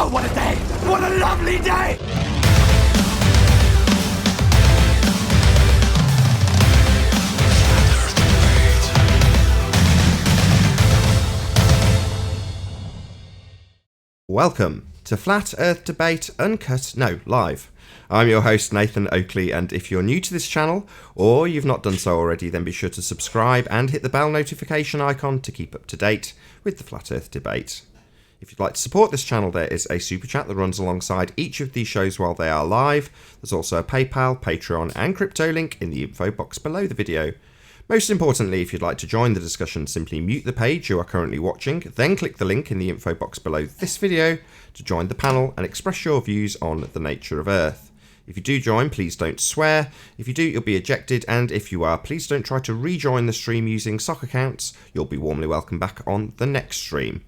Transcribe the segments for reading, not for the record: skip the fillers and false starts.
Oh, what a day! What a lovely day! Welcome to Flat Earth Debate Uncut, no, live. I'm your host Nathan Oakley, and if you're new to this channel, or you've not done so already, then be sure to subscribe and hit the bell notification icon to keep up to date with the Flat Earth Debate. If you'd like to support this channel, there is a super chat that runs alongside each of these shows while they are live. There's also a PayPal, Patreon and crypto link in the info box below the video. Most importantly, if you'd like to join the discussion, simply mute the page you are currently watching, then click the link in the info box below this video to join the panel and express your views on the nature of Earth. If you do join, please don't swear. If you do, you'll be ejected, and if you are, please don't try to rejoin the stream using sock accounts. You'll be warmly welcome back on the next stream.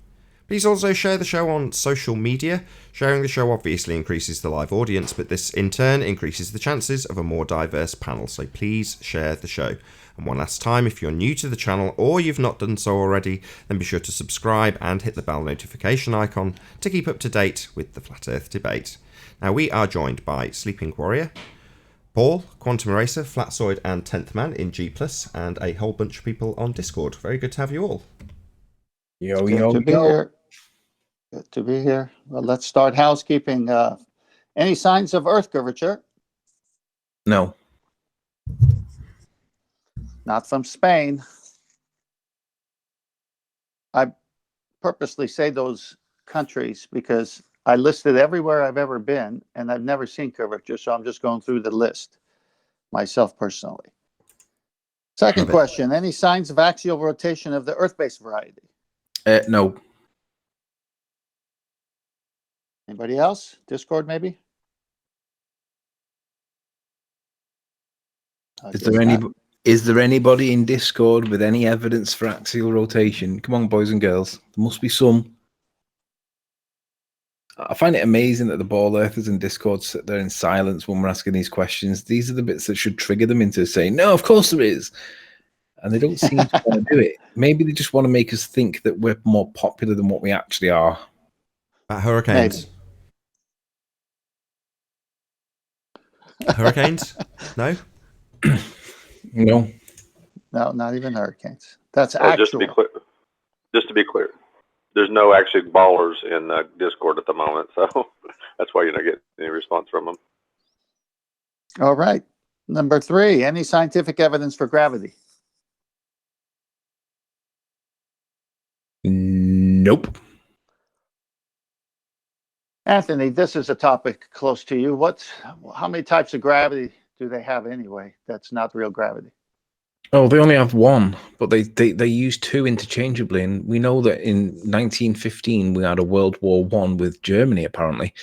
Please also share the show on social media. Sharing the show obviously increases the live audience, but this in turn increases the chances of a more diverse panel, so please share the show. And one last time, if you're new to the channel or you've not done so already, then be sure to subscribe and hit the bell notification icon to keep up to date with the Flat Earth Debate. Now, we are joined by Sleeping Warrior, Paul, Quantum Eraser, Flatzoid and 10th Man in G+, and a whole bunch of people on Discord. Very good to have you all. Yo, yo, Good to be here. Good to be here. Well, let's start housekeeping. Any signs of Earth curvature? No. Not from Spain. I purposely say those countries because I listed everywhere I've ever been, and I've never seen curvature, so I'm just going through the list myself personally. Second question, any signs of axial rotation of the Earth-based variety? No. Anybody else? Discord, maybe? Is there anybody in Discord with any evidence for axial rotation? Come on, boys and girls. There must be some. I find it amazing that the ball earthers in Discord sit there in silence when we're asking these questions. These are the bits that should trigger them into saying, no, of course there is. And they don't seem to want to do it. Maybe they just want to make us think that we're more popular than what we actually are. About hurricanes. Maybe. Hurricanes? No? No. No, not even hurricanes. That's well, actual. Just to be clear, there's no actually ballers in Discord at the moment, so that's why you're not getting any response from them. All right. Number 3, any scientific evidence for gravity? Nope. Anthony, this is a topic close to you. How many types of gravity do they have anyway? That's not real gravity. Oh, they only have one, but they use two interchangeably. And we know that in 1915 we had a World War I with Germany, apparently.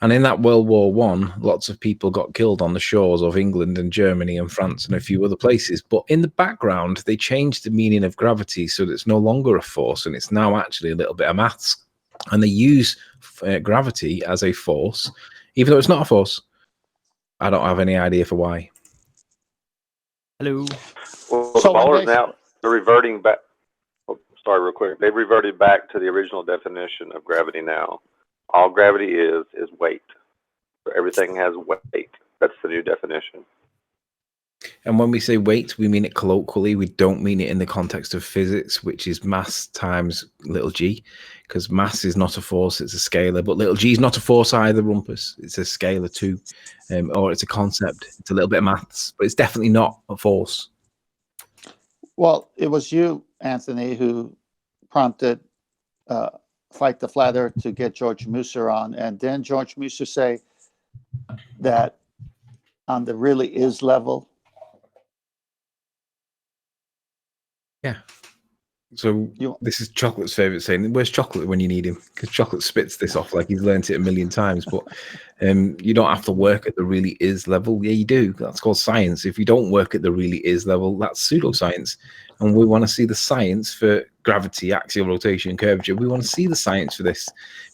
And in that World War I, lots of people got killed on the shores of England and Germany and France and a few other places. But in the background, they changed the meaning of gravity so that it's no longer a force and it's now actually a little bit of maths. And they use gravity as a force, even though it's not a force. I don't have any idea for why. Hello. Well, the ballers now, they're reverting back. Oh, sorry, real quick. They've reverted back to the original definition of gravity now. All gravity is weight. So everything has weight. That's the new definition. And when we say weight, we mean it colloquially. We don't mean it in the context of physics, which is mass times little g, because mass is not a force, it's a scalar. But little g is not a force either, Rumpus. It's a scalar too, or it's a concept. It's a little bit of maths, but it's definitely not a force. Well, it was you, Anthony, who prompted Fight the Flat Earth to get George Musser on. And then George Musser say that on the really is level. Yeah. So this is Chocolate's favorite saying. Where's Chocolate when you need him? Because Chocolate spits this off like he's learnt it a million times. But you don't have to work at the really is level. Yeah, you do. That's called science. If you don't work at the really is level, that's pseudoscience. And we want to see the science for gravity, axial rotation, curvature. We want to see the science for this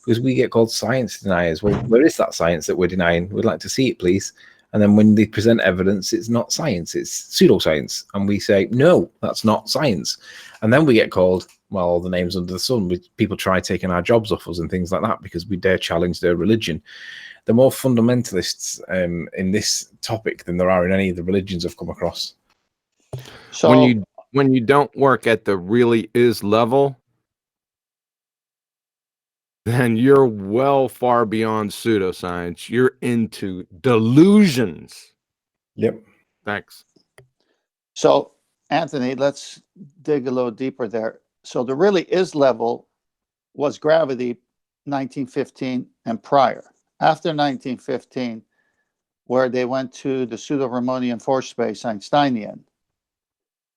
because we get called science deniers. Well, where is that science that we're denying? We'd like to see it, please. And then when they present evidence, it's not science, it's pseudoscience. And we say, no, that's not science. And then we get called, well, all the names under the sun. People try taking our jobs off us and things like that because we dare challenge their religion. There are more fundamentalists in this topic than there are in any of the religions I've come across. So when you don't work at the really is level, then you're well far beyond pseudoscience. You're into delusions. Yep. Thanks. So, Anthony, let's dig a little deeper there. So the really is level was gravity 1915 and prior. After 1915, where they went to the pseudo-Riemannian force space Einsteinian,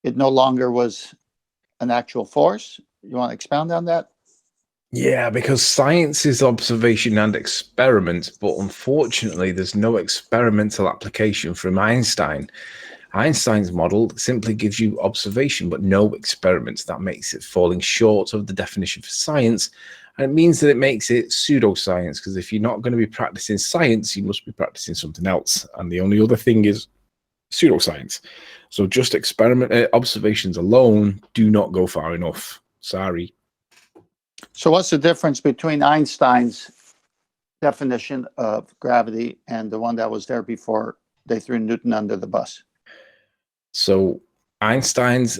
it no longer was an actual force. You want to expound on that? Yeah, because science is observation and experiment, but unfortunately, there's no experimental application from Einstein. Einstein's model simply gives you observation, but no experiments. That makes it falling short of the definition for science, and it means that it makes it pseudoscience, because if you're not going to be practicing science, you must be practicing something else, and the only other thing is pseudoscience. So just observations alone do not go far enough. Sorry. So what's the difference between Einstein's definition of gravity and the one that was there before they threw Newton under the bus? So Einstein's,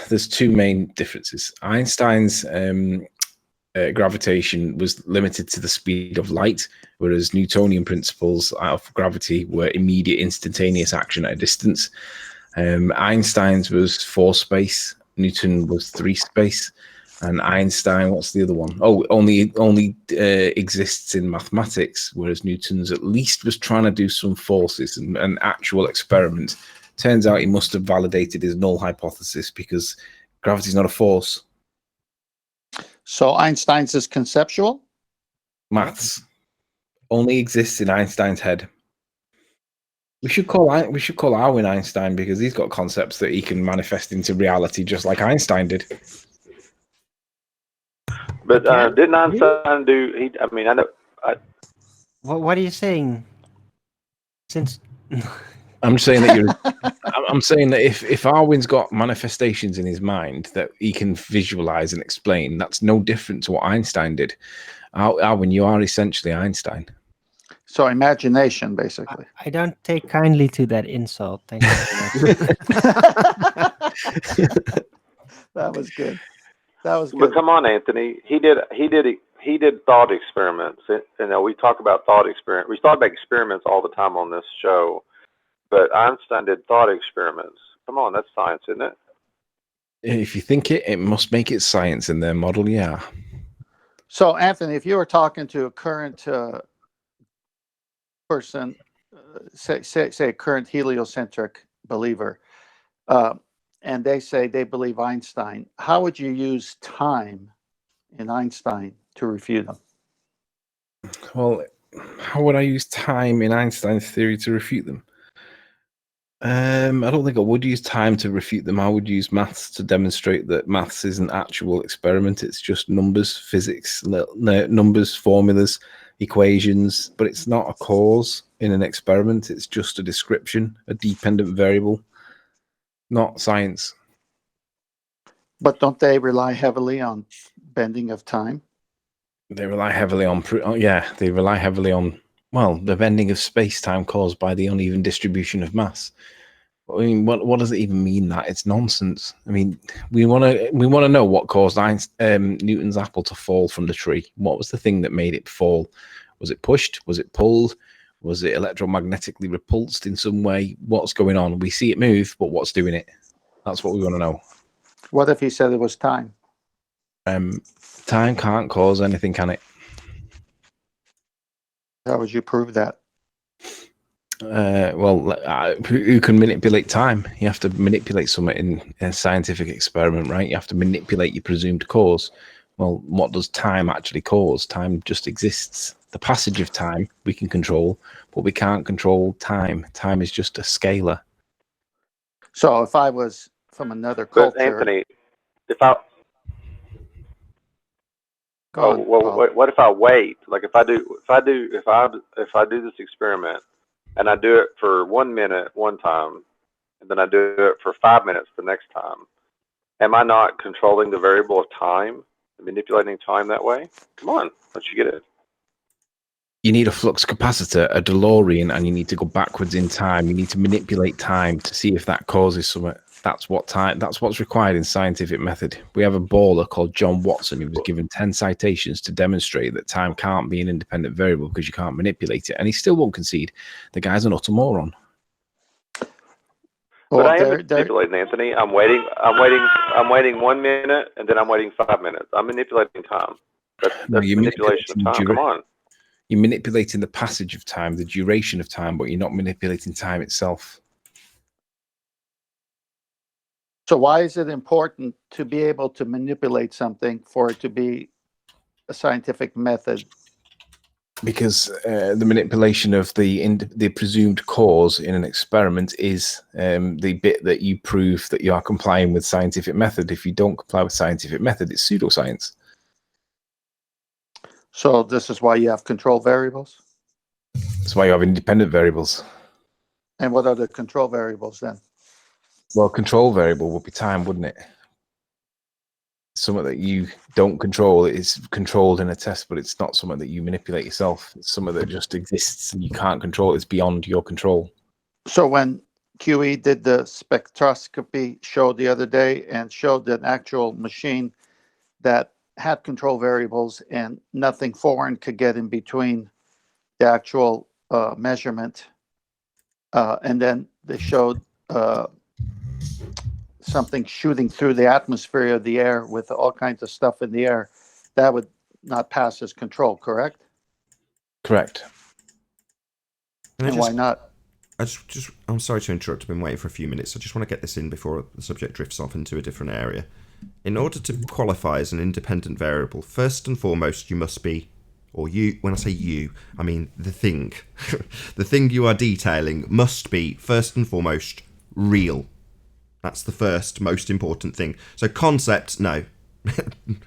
there's two main differences. Einstein's gravitation was limited to the speed of light, whereas Newtonian principles of gravity were immediate instantaneous action at a distance. Einstein's was 4 space, Newton was 3 space, and Einstein, what's the other one? Oh, only exists in mathematics, whereas Newton's at least was trying to do some forces and an actual experiment. Turns out he must have validated his null hypothesis because gravity is not a force. So Einstein's is conceptual? Maths only exists in Einstein's head. We should call Arwin Einstein because he's got concepts that he can manifest into reality just like Einstein did. But didn't Einstein do? I know. What are you saying? Since I'm saying that I'm saying that if Arwin's got manifestations in his mind that he can visualize and explain, that's no different to what Einstein did. Arwin, you are essentially Einstein. So imagination, basically. I don't take kindly to that insult. Thank you very much. That was good. That was good. But come on, Anthony. He did thought experiments. We talk about thought experiments. We talk about experiments all the time on this show. But Einstein did thought experiments. Come on, that's science, isn't it? If you think it must make it science in their model, yeah. So, Anthony, if you were talking to a current person, say a current heliocentric believer, and they say they believe Einstein, how would you use time in Einstein to refute them? Well, how would I use time in Einstein's theory to refute them? I don't think I would use time to refute them. I would use maths to demonstrate that maths isn't actual experiment. It's just numbers, physics, numbers, formulas, equations, but it's not a cause in an experiment. It's just a description, a dependent variable, not science. But don't they rely heavily on bending of time? They rely heavily on, the bending of space-time caused by the uneven distribution of mass. I mean, what does it even mean? That it's nonsense. I mean, we want to know what caused Newton's apple to fall from the tree. What was the thing that made it fall? Was it pushed? Was it pulled? Was it electromagnetically repulsed in some way? What's going on? We see it move, but what's doing it? That's what we want to know. What if he said it was time? Time can't cause anything, can it? How would you prove that? Who can manipulate time? You have to manipulate something in a scientific experiment, right? You have to manipulate your presumed cause. Well, what does time actually cause? Time just exists. The passage of time we can control, but we can't control time. Time is just a scalar. So if I was from another culture, but Anthony, what if I wait? Like if I do this experiment and I do it for 1 minute one time, and then I do it for 5 minutes the next time, am I not controlling the variable of time, manipulating time that way? Come on, don't you get it? You need a flux capacitor, a DeLorean, and you need to go backwards in time. You need to manipulate time to see if that causes something. That's what's required in scientific method. We have a baller called John Watson who was given 10 citations to demonstrate that time can't be an independent variable because you can't manipulate it, and he still won't concede. The guy's an utter moron. But I am manipulating, Anthony. I'm waiting 1 minute, and then I'm waiting 5 minutes. I'm manipulating time. That's manipulation of time. Come on. You're manipulating the passage of time, the duration of time, but you're not manipulating time itself. So why is it important to be able to manipulate something for it to be a scientific method? Because the manipulation of the presumed cause in an experiment is the bit that you prove that you are complying with scientific method. If you don't comply with scientific method, it's pseudoscience. So this is why you have control variables? That's why you have independent variables. And what are the control variables then? Well, control variable would be time, wouldn't it? Something that you don't control. It's controlled in a test, but it's not something that you manipulate yourself. It's something that just exists and you can't control. It's beyond your control. So when QE did the spectroscopy show the other day and showed an actual machine that had control variables and nothing foreign could get in between the actual measurement, and then they showed something shooting through the atmosphere of the air with all kinds of stuff in the air, that would not pass as control, correct? Correct. And why not? I'm sorry to interrupt. I've been waiting for a few minutes. I just want to get this in before the subject drifts off into a different area. In order to qualify as an independent variable, first and foremost, you must be, or you, when I say you, I mean the thing. The thing you are detailing must be, first and foremost, real. That's the first most important thing. So concept, no.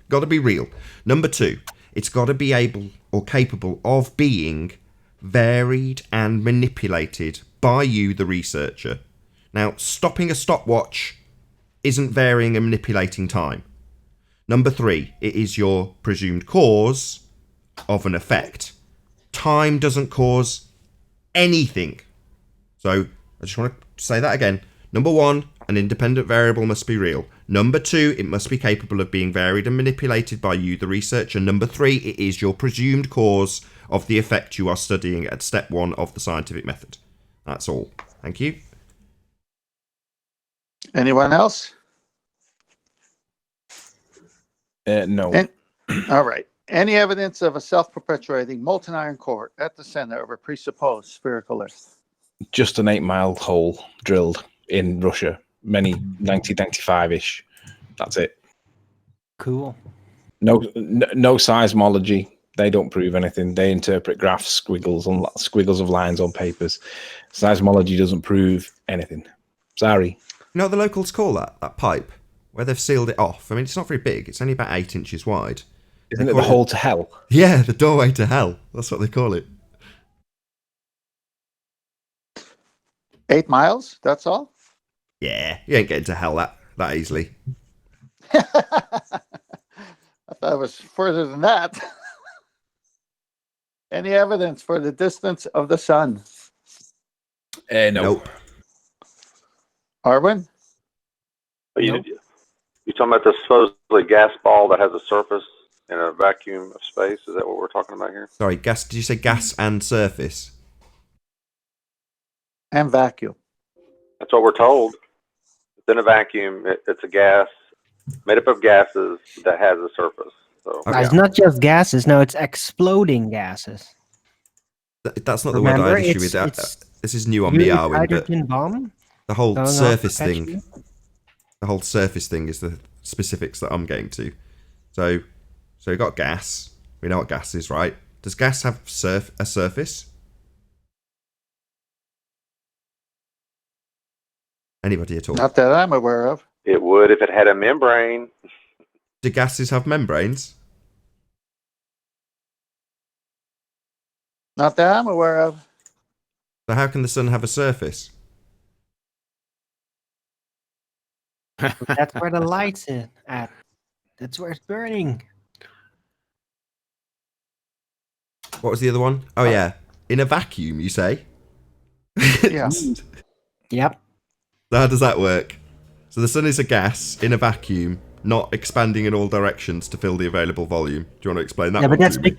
Got to be real. Number two, it's got to be able or capable of being varied and manipulated by you, the researcher. Now, stopping a stopwatch isn't varying and manipulating time. Number three, it is your presumed cause of an effect. Time doesn't cause anything. So I just want to say that again. Number one, an independent variable must be real. Number two, it must be capable of being varied and manipulated by you, the researcher. Number three, it is your presumed cause of the effect you are studying at step one of the scientific method. That's all. Thank you. Anyone else? No. All right. Any evidence of a self-perpetuating molten iron core at the center of a presupposed spherical Earth? Just an 8-mile hole drilled in Russia, 1995-ish. That's it. Cool. No seismology. They don't prove anything. They interpret graphs, squiggles of lines on papers. Seismology doesn't prove anything. Sorry. You know what the locals call that pipe? Where they've sealed it off. I mean, it's not very big. It's only about 8 inches wide. Isn't it the hole to hell? Yeah, the doorway to hell. That's what they call it. 8 miles? That's all? Yeah, you ain't getting to hell that easily. I thought it was further than that. Any evidence for the distance of the sun? No. Nope. Arwin? You're talking about the supposedly gas ball that has a surface in a vacuum of space? Is that what we're talking about here? Sorry, gas. Did you say gas and surface? And vacuum. That's what we're told. It's in a vacuum. It's a gas made up of gases that has a surface. So It's not just gases. No, it's exploding gases. That's not the word I had issue with. This is new on me, Arwin. Hydrogen bomb. The whole surface thing. The whole surface thing is the specifics that I'm getting to. So we got gas. We know what gas is, right? Does gas have a surface? Anybody at all? Not that I'm aware of. it would if it had a membrane. Do gases have membranes? Not that I'm aware of. So how can the sun have a surface? That's where the light's at. That's where it's burning. What was the other one? Oh yeah, in a vacuum, you say? Yeah. Yep. So how does that work? So the sun is a gas in a vacuum, not expanding in all directions to fill the available volume. Do you want to explain that Yeah, one but to me?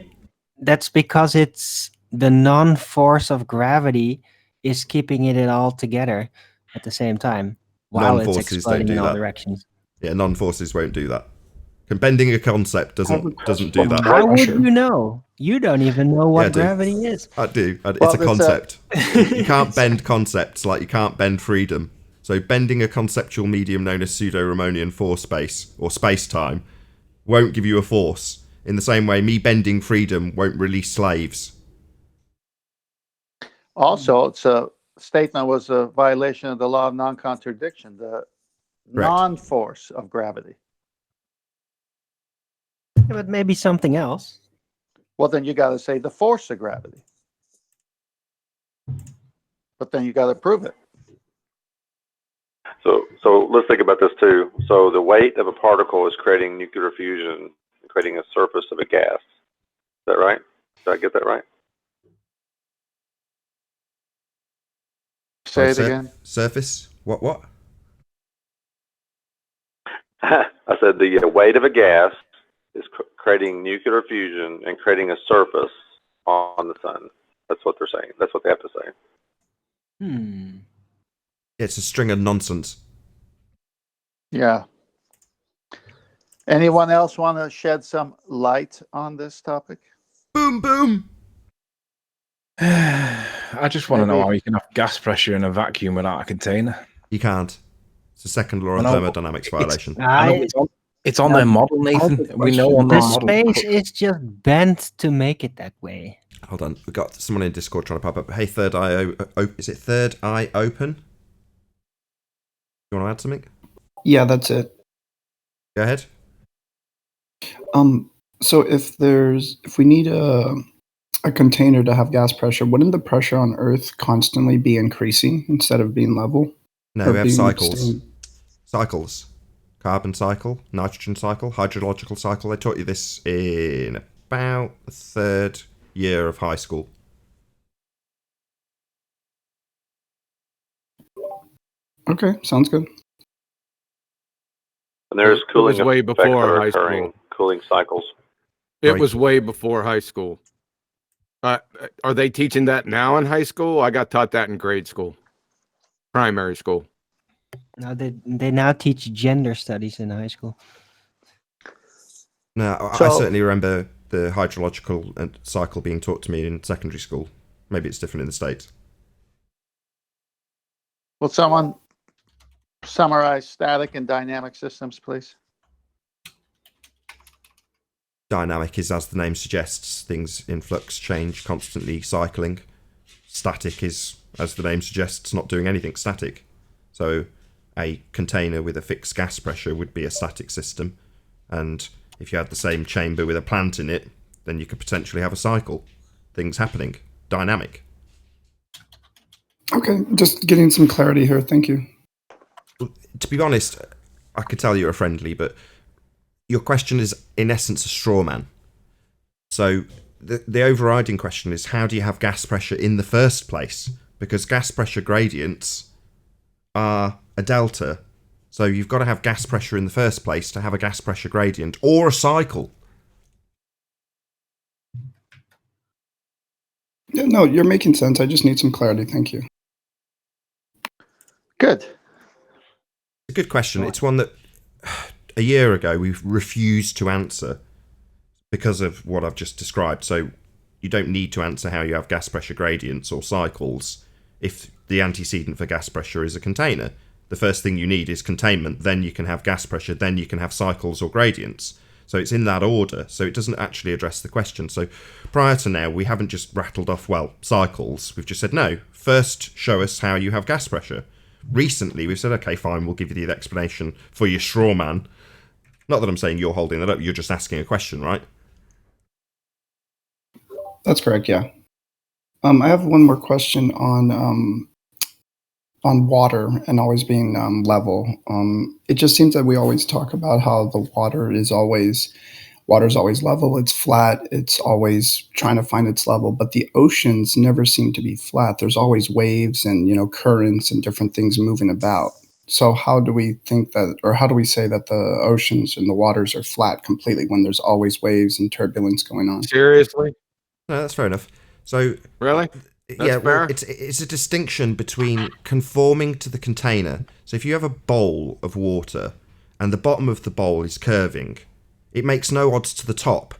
that's because it's the non-force of gravity is keeping it all together at the same time while it's Non-forces don't exploding in do all that. directions. Yeah, non-forces won't do that. And bending a concept doesn't do that. How would you know? You don't even know Yeah, I what do. gravity is. I do. It's Well, a concept. You can't bend concepts like you can't bend freedom. So bending a conceptual medium known as pseudo-Ramonian force space or space-time won't give you a force. In the same way, me bending freedom won't release slaves. Also, it's a statement was a violation of the law of non-contradiction, the non-force of gravity. Yeah, but maybe something else. Well, then you got to say the force of gravity. But then you got to prove it. So let's think about this too. So the weight of a particle is creating nuclear fusion, creating a surface of a gas. Is that right? Did I get that right? Say it again. Surface? What? I said the weight of a gas is creating nuclear fusion and creating a surface on the sun. That's what they're saying. That's what they have to say. It's a string of nonsense. Yeah. Anyone else want to shed some light on this topic? Boom, boom. I just want to know how you can have gas pressure in a vacuum without a container. You can't. It's a second law of thermodynamics violation. It's on their model, Nathan. We know on the their model. space is just bent to make it that way. Hold on, we've got someone in Discord trying to pop up. Hey, Third Eye, is it Third Eye Open? You want to add something? Yeah, that's it. Go ahead. So if we need a container to have gas pressure, wouldn't the pressure on Earth constantly be increasing instead of being level? No, we have cycles. Cycles. Carbon cycle, nitrogen cycle, hydrological cycle. They taught you this in about the third year of high school. Okay, sounds good. And there's cooling way effects before that are high occurring, school. cooling cycles. It was way before high school. Are they teaching that now in high school? I got taught that in grade school, primary school. No, they now teach gender studies in high school. No, I certainly remember the hydrological cycle being taught to me in secondary school. Maybe it's different in the States. Will someone summarize static and dynamic systems, please? Dynamic is, as the name suggests, things in flux, change, constantly cycling. Static is, as the name suggests, not doing anything static. So a container with a fixed gas pressure would be a static system. And if you had the same chamber with a plant in it, then you could potentially have a cycle. Things happening. Dynamic. Okay, just getting some clarity here. Thank you. To be honest, I could tell you're a friendly, but your question is, in essence, a straw man. So the overriding question is, how do you have gas pressure in the first place? Because gas pressure gradients are a delta. So you've got to have gas pressure in the first place to have a gas pressure gradient or a cycle. Yeah, no, you're making sense. I just need some clarity. Thank you. Good. It's a good question. It's one that a year ago we refused to answer because of what I've just described. So you don't need to answer how you have gas pressure gradients or cycles if the antecedent for gas pressure is a container. The first thing you need is containment, then you can have gas pressure, then you can have cycles or gradients. So it's in that order, so it doesn't actually address the question. So prior to now, we haven't just rattled off, cycles. We've just said, no, first show us how you have gas pressure. Recently, we've said, okay, fine, we'll give you the explanation for your straw man. Not that I'm saying you're holding that up, you're just asking a question, right? That's correct, yeah. I have one more question on water and always being level. It just seems that we always talk about how the water's always level. It's flat. It's always trying to find its level. But the oceans never seem to be flat. There's always waves and currents and different things moving about. So how do we think that, or how do we say that the oceans and the waters are flat completely when there's always waves and turbulence going on? Seriously? No, that's fair enough. So Really? yeah, fair? well, it's a distinction between conforming to the container. So if you have a bowl of water and the bottom of the bowl is curving, it makes no odds to the top.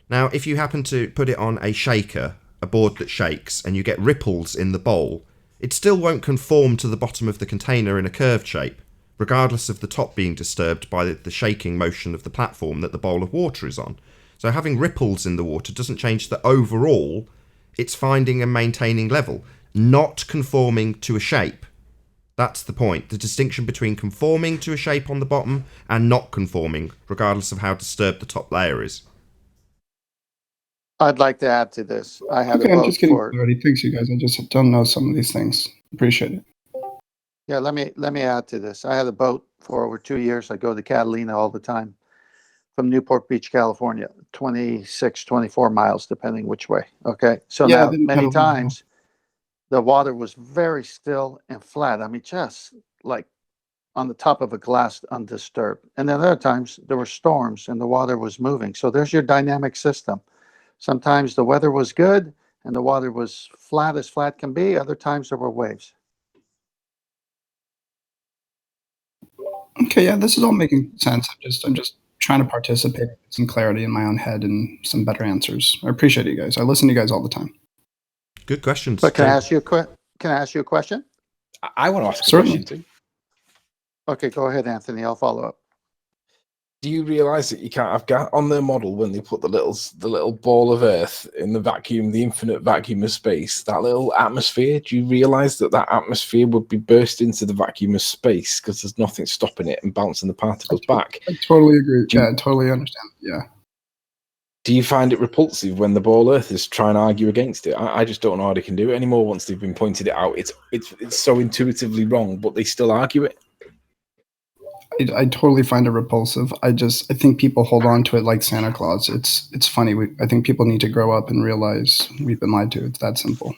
Now, if you happen to put it on a shaker, a board that shakes, and you get ripples in the bowl, it still won't conform to the bottom of the container in a curved shape, regardless of the top being disturbed by the shaking motion of the platform that the bowl of water is on. So having ripples in the water doesn't change the overall. It's finding and maintaining level, not conforming to a shape. That's the point. The distinction between conforming to a shape on the bottom and not conforming, regardless of how disturbed the top layer is. I'd like to add to this. I had Okay, a I'm vote just getting for. clarity. Thanks, you guys. I just don't know some of these things. Appreciate it. Yeah, let me add to this. I had a boat for over 2 years. I go to Catalina all the time from Newport Beach, California, 26, 24 miles, depending which way. Okay. So Yeah, I've now been many pedaling as well. times the water was very still and flat. I mean, just like on the top of a glass undisturbed. And then other times there were storms and the water was moving. So there's your dynamic system. Sometimes the weather was good and the water was flat as flat can be. Other times there were waves. Okay, yeah, this is all making sense. I'm just trying to participate, get some clarity in my own head and some better answers. I appreciate you guys. I listen to you guys all the time. Good questions. But can I ask you a question? I want to ask a Certainly. question too. Okay, go ahead, Anthony. I'll follow up. Do you realize that you can't have gas on their model when they put the little ball of Earth in the vacuum, the infinite vacuum of space, that little atmosphere? Do you realize that atmosphere would be burst into the vacuum of space because there's nothing stopping it and bouncing the particles back? I totally agree. Yeah, I totally understand. Yeah. Do you find it repulsive when the ball Earth is trying to argue against it? I just don't know how they can do it anymore once they've been pointed it out. It's so intuitively wrong, but they still argue it. I totally find it repulsive. I think people hold on to it like Santa Claus. It's funny. I think people need to grow up and realize we've been lied to. It's that simple.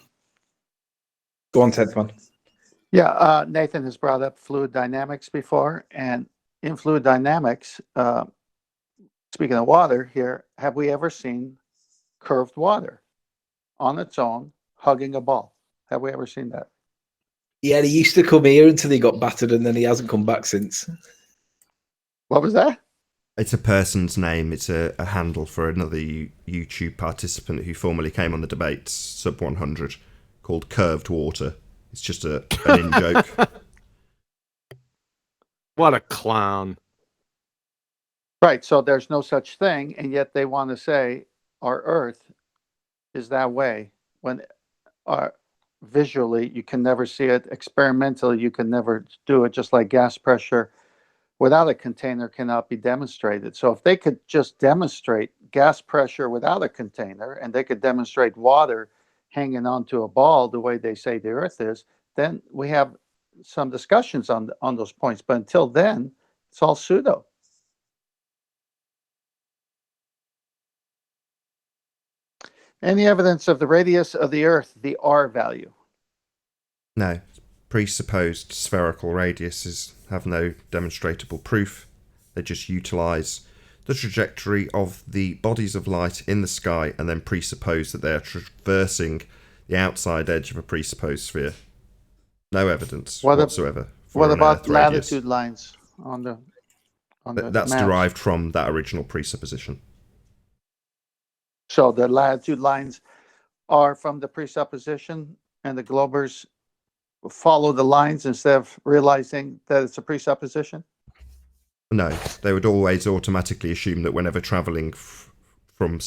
Go on, Ted, man. Yeah, Nathan has brought up fluid dynamics before, and in fluid dynamics, speaking of water here, have we ever seen curved water on its own hugging a ball? Have we ever seen that? Yeah, he used to come here until he got battered, and then he hasn't come back since. What was that? It's a person's name. It's a handle for another YouTube participant who formerly came on the debates, sub 100, called Curved Water. It's just an in-joke. What a clown. Right, so there's no such thing, and yet they want to say our Earth is that way when visually you can never see it. Experimentally, you can never do it, just like gas pressure without a container cannot be demonstrated. So if they could just demonstrate gas pressure without a container, and they could demonstrate water hanging onto a ball the way they say the Earth is, then we have some discussions on those points. But until then, it's all pseudo. Any evidence of the radius of the Earth, the R value? No. Presupposed spherical radiuses have no demonstrable proof. They just utilise the trajectory of the bodies of light in the sky and then presuppose that they are traversing the outside edge of a presupposed sphere. No evidence whatsoever for what an about Earth radius. latitude lines on the That's maps? derived from that original presupposition. So the latitude lines are from the presupposition, and the globers follow the lines instead of realizing that it's a presupposition? No, they would always automatically assume that whenever travelling from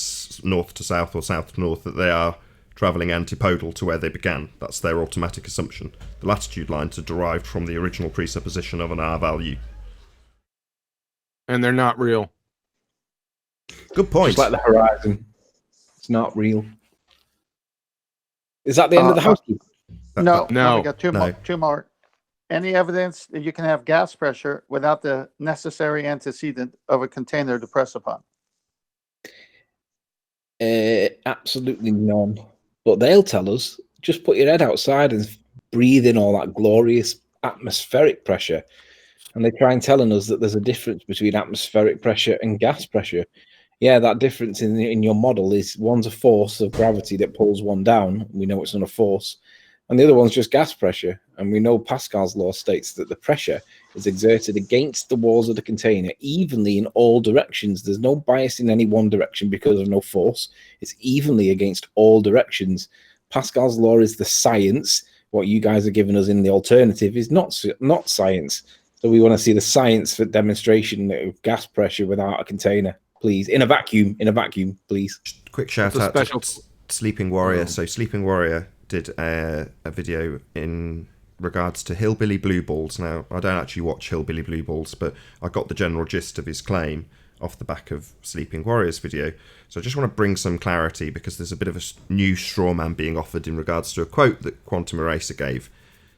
north to south or south to north, that they are travelling antipodal to where they began. That's their automatic assumption. The latitude lines are derived from the original presupposition of an R value. And they're not real. Good point. Just like the horizon. It's not real. Is that the end of the housekeeping? No, No. we got two No. more. Two more. Any evidence that you can have gas pressure without the necessary antecedent of a container to press upon? Absolutely none. But they'll tell us, just put your head outside and breathe in all that glorious atmospheric pressure. And they try and telling us that there's a difference between atmospheric pressure and gas pressure. Yeah, that difference in your model is one's a force of gravity that pulls one down. We know it's not a force. And the other one's just gas pressure. And we know Pascal's law states that the pressure is exerted against the walls of the container evenly in all directions. There's no bias in any one direction because of no force. It's evenly against all directions. Pascal's law is the science. What you guys are giving us in the alternative is not science. So we want to see the science for demonstration of gas pressure without a container, please. In a vacuum, please. Quick shout out to Sleeping Warrior. So Sleeping Warrior did a video in regards to Hillbilly Blue Balls. Now, I don't actually watch Hillbilly Blue Balls, but I got the general gist of his claim off the back of Sleeping Warrior's video. So I just want to bring some clarity because there's a bit of a new straw man being offered in regards to a quote that Quantum Eraser gave.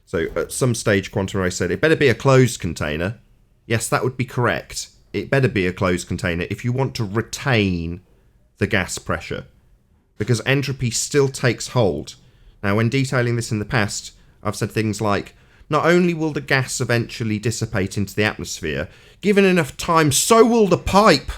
So at some stage, Quantum Eraser said, it better be a closed container. Yes, that would be correct. It better be a closed container if you want to retain the gas pressure, because entropy still takes hold. Now, when detailing this in the past, I've said things like, not only will the gas eventually dissipate into the atmosphere, given enough time, so will the pipe.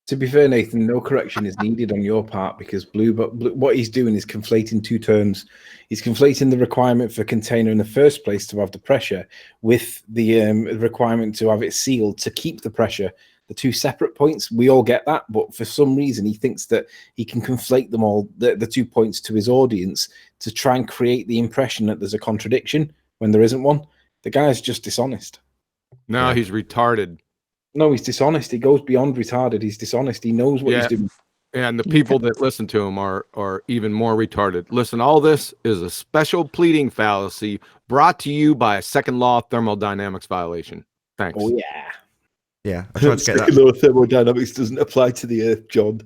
To be fair, Nathan, no correction is needed on your part because Blue, what he's doing is conflating two terms. He's conflating the requirement for a container in the first place to have the pressure with the requirement to have it sealed to keep the pressure. The two separate points, we all get that, but for some reason he thinks that he can conflate them all, the 2 points, to his audience to try and create the impression that there's a contradiction when there isn't one. The guy's just dishonest. No, he's retarded. No, he's dishonest. He goes beyond retarded. He's dishonest. He knows what he's doing. And the people that listen to him are even more retarded. Listen, all this is a special pleading fallacy brought to you by a second law thermodynamics violation. Thanks. Oh, yeah. Yeah, I tried to get that. Second law of thermodynamics doesn't apply to the Earth, John.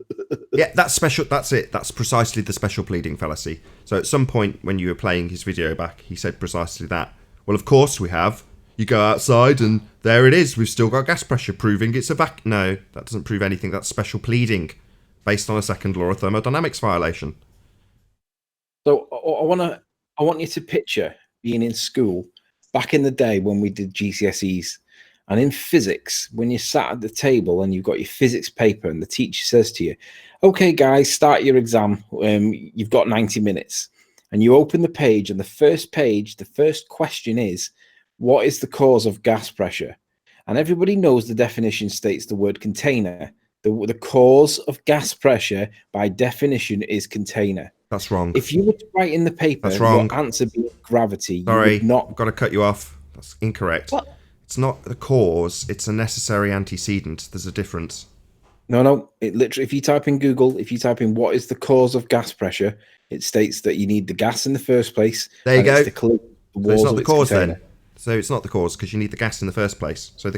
Yeah, that's special. That's it. That's precisely the special pleading fallacy. So at some point when you were playing his video back, he said precisely that. Well, of course we have. You go outside and there it is. We've still got gas pressure, proving it's a vacuum. No, that doesn't prove anything. That's special pleading based on a second law of thermodynamics violation. So I want you to picture being in school back in the day when we did GCSEs. And in physics, when you sat at the table and you've got your physics paper and the teacher says to you, okay, guys, start your exam. You've got 90 minutes. And you open the page and the first question is, what is the cause of gas pressure? And everybody knows the definition states the word container. The cause of gas pressure by definition is container. That's wrong. If you were to write in the paper, that's wrong. Your answer being gravity, Sorry, you would not. I've got to cut you off. That's incorrect. What? It's not the cause, it's a necessary antecedent. There's a difference. No. It literally, if you type in Google, if you type in what is the cause of gas pressure, it states that you need the gas in the first place. There you go. So it's not the cause then. So it's not the cause because you need the gas in the first place. So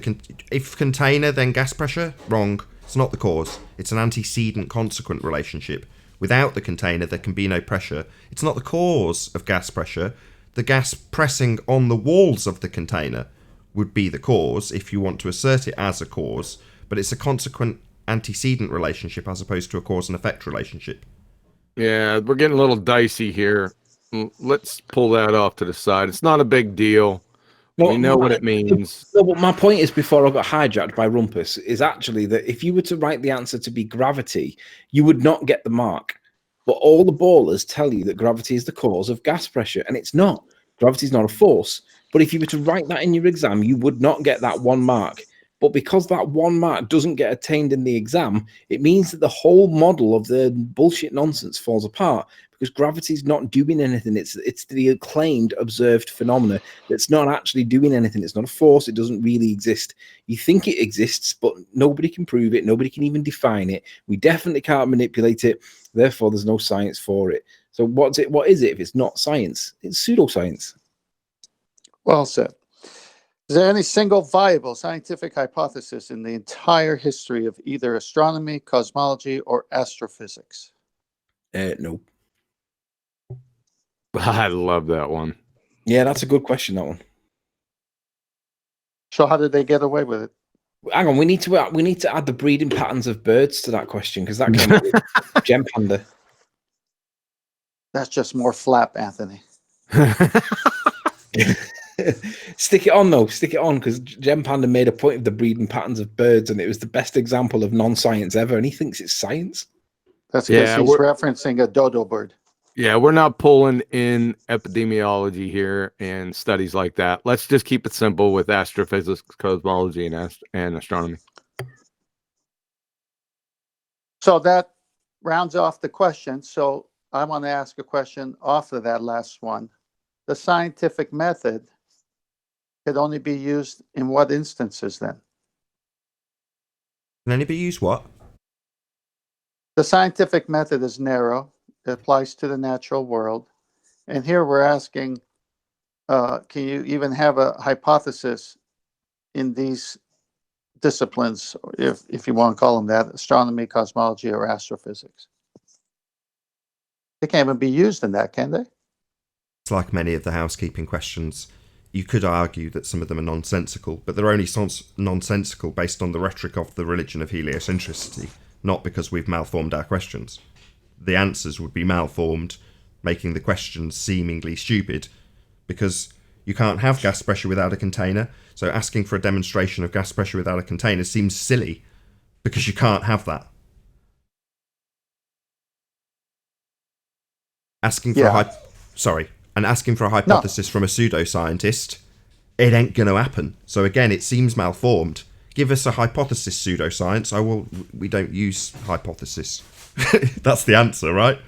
if container, then gas pressure, wrong. It's not the cause. It's an antecedent consequent relationship. Without the container, there can be no pressure. It's not the cause of gas pressure. The gas pressing on the walls of the container would be the cause if you want to assert it as a cause, but it's a consequent antecedent relationship as opposed to a cause and effect relationship. Yeah, we're getting a little dicey here. Let's pull that off to the side. It's not a big deal. We know what it means. No, but my point is, before I got hijacked by Rumpus, is actually that if you were to write the answer to be gravity, you would not get the mark. But all the ballers tell you that gravity is the cause of gas pressure, and it's not. Gravity is not a force. But if you were to write that in your exam, you would not get that 1 mark. But because that 1 mark doesn't get attained in the exam, it means that the whole model of the bullshit nonsense falls apart because gravity is not doing anything. It's the acclaimed observed phenomena that's not actually doing anything. It's not a force. It doesn't really exist. You think it exists, but nobody can prove it. Nobody can even define it. We definitely can't manipulate it. Therefore, there's no science for it. So what is it if it's not science? It's pseudoscience. Well said. Is there any single viable scientific hypothesis in the entire history of either astronomy, cosmology, or astrophysics? No. I love that one. Yeah, that's a good question, that one. So how did they get away with it? Hang on, we need to add the breeding patterns of birds to that question, because that came up with Gem Panda. That's just more flap, Anthony. Stick it on, though. Stick it on, because Gem Panda made a point of the breeding patterns of birds, and it was the best example of non-science ever, and he thinks it's science. That's because he's referencing a dodo bird. Yeah, we're not pulling in epidemiology here and studies like that. Let's just keep it simple with astrophysics, cosmology, and astronomy. So that rounds off the question. So I want to ask a question off of that last one. The scientific method could only be used in what instances then? Can only be used what? The scientific method is narrow. It applies to the natural world. And here we're asking, can you even have a hypothesis in these disciplines, if you want to call them that, astronomy, cosmology, or astrophysics? They can't even be used in that, can they? It's like many of the housekeeping questions. You could argue that some of them are nonsensical, but they're only nonsensical based on the rhetoric of the religion of heliocentricity, not because we've malformed our questions. The answers would be malformed, making the questions seemingly stupid, because you can't have gas pressure without a container, so asking for a demonstration of gas pressure without a container seems silly, because you can't have that. Asking for asking for a hypothesis from a pseudoscientist, it ain't gonna happen. So again, it seems malformed. Give us a hypothesis, pseudoscience. We don't use hypothesis. That's the answer, right?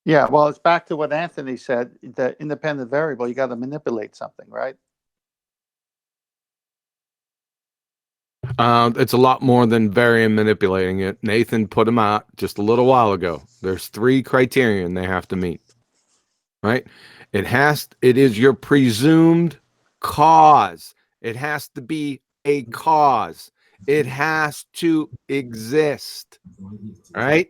Yeah, well, it's back to what Anthony said, the independent variable, you got to manipulate something, right? It's a lot more than very manipulating it. Nathan put them out just a little while ago. There's 3 criterion they have to meet, right? It is your presumed cause. It has to be a cause. It has to exist, right?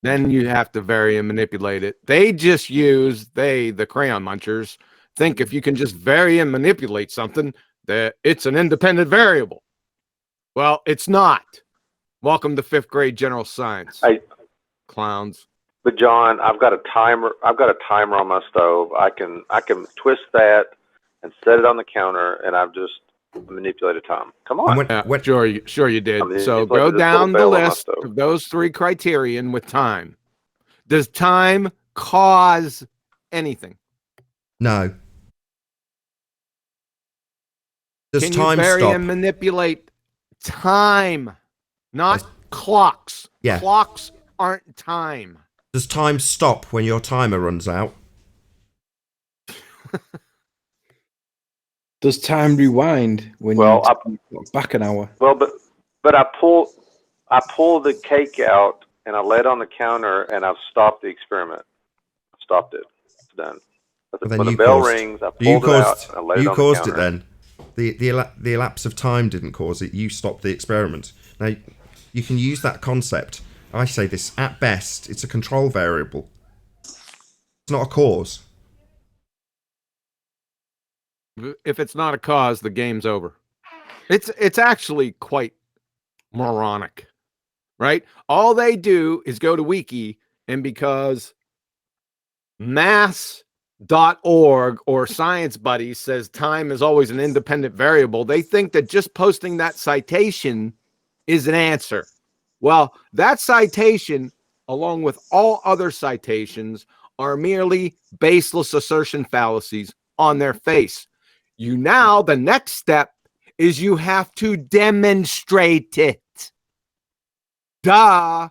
Then you have to vary and manipulate it. They just use, the crayon munchers, think if you can just vary and manipulate something, that it's an independent variable. Well, it's not. Welcome to 5th grade general science. Clowns. But John, I've got a timer on my stove. I can twist that and set it on the counter, and I've just manipulated time. Come on. Sure you did. So go down the list of those 3 criterion with time. Does time cause anything? No. Does Can time you vary stop? and manipulate time, not clocks? Yeah. Clocks aren't time. Does time stop when your timer runs out? Does time rewind when you back an hour? Well, but I pull the cake out and I lay it on the counter and I've stopped the experiment. I stopped it. It's done. When the bell rings, I pulled it out and I laid it on the counter. You caused it then. The elapse of time didn't cause it. You stopped the experiment. Now, you can use that concept. I say this, at best, it's a control variable. It's not a cause. If it's not a cause, the game's over. It's actually quite moronic, right? All they do is go to Wiki, and because mass.org or Science Buddy says time is always an independent variable, they think that just posting that citation is an answer. Well, that citation, along with all other citations, are merely baseless assertion fallacies on their face. The next step is you have to demonstrate it. Duh.